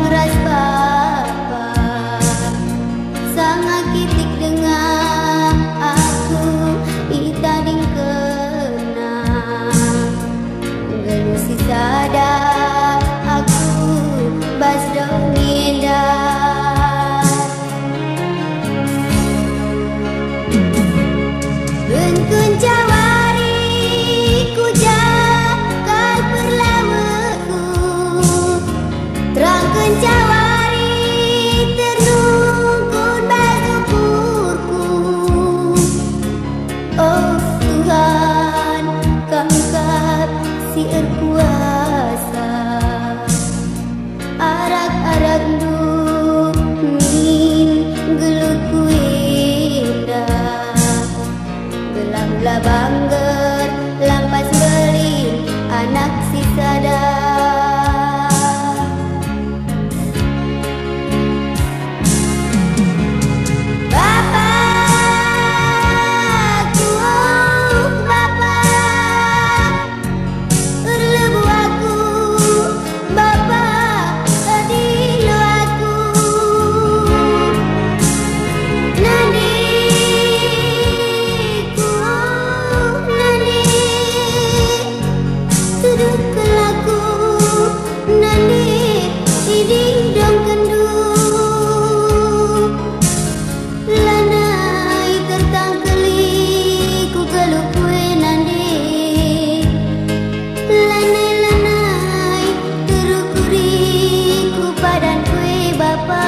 ras Bapa, sangat kitik dengan aku itading kenang gelusi sadar aku bas dongindar Benkun jawari ku jakal perlawaku terangkan jawari ternungkun basukurku Oh Tuhan kangkat si erkuasa arak-arak dumin gelut ku indah gelam-gelam bangger lampas beli anak si sadar Bapakku, oh Bapak berlebu aku Bapak adilo aku Nandiku, Nandi sedekal aku Nandi iding dong kendu lanai kertang keli ku gelup kue Nandi lanai terukuri ku padan kue Bapa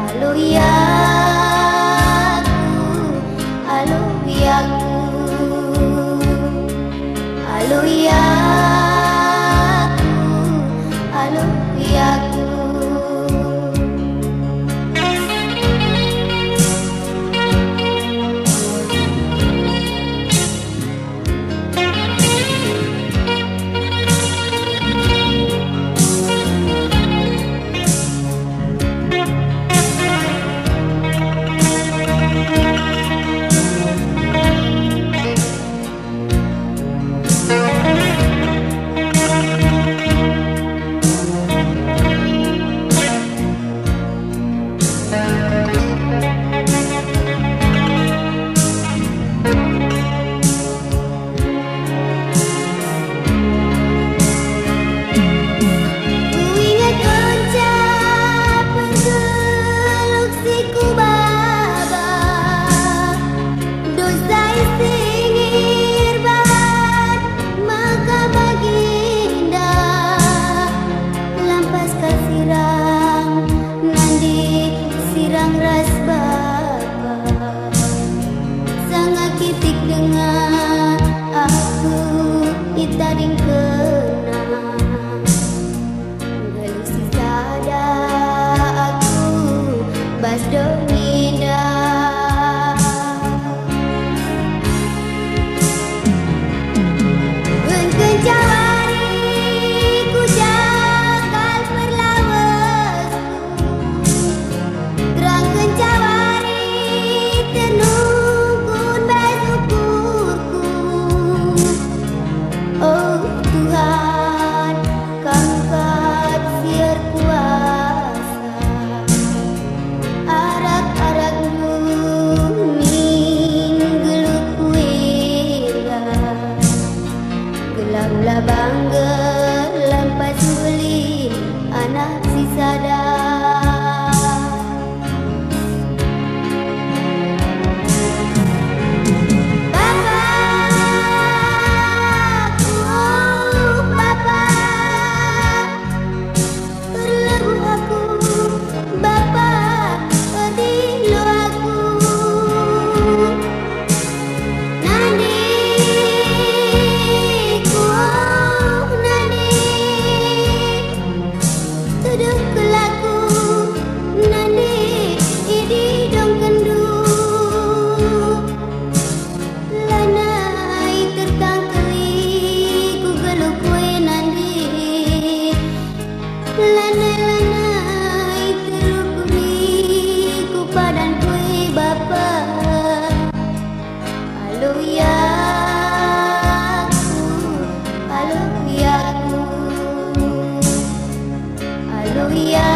alo yaku alo yaku alo yaku alo yaku Ku ingat ucap penggeluk siku Baba dosa singir bahan maka baginda lampas kasirang nandi sirang ras Bapa sangat kitik dengan aku itading kenang gelusi sadar aku bas dongindar Benkun jawari ku jakal perlawaku terangkan jawari tenungkun basukurku Oh Tuhan kangkat siar kuasa arak-arak dumin gelut kuindah gelam-gelam bangger lampas beli anak si sadar Bapakku, oh Bapak berlebu aku Bapak adilo aku Nandiku, oh Nandi sedekal aku Nandi idi dong kendu lanai tertang keli ku gelup kue Nandi lanai terukuri ku padan kue Bapa alo yaku alo yaku biar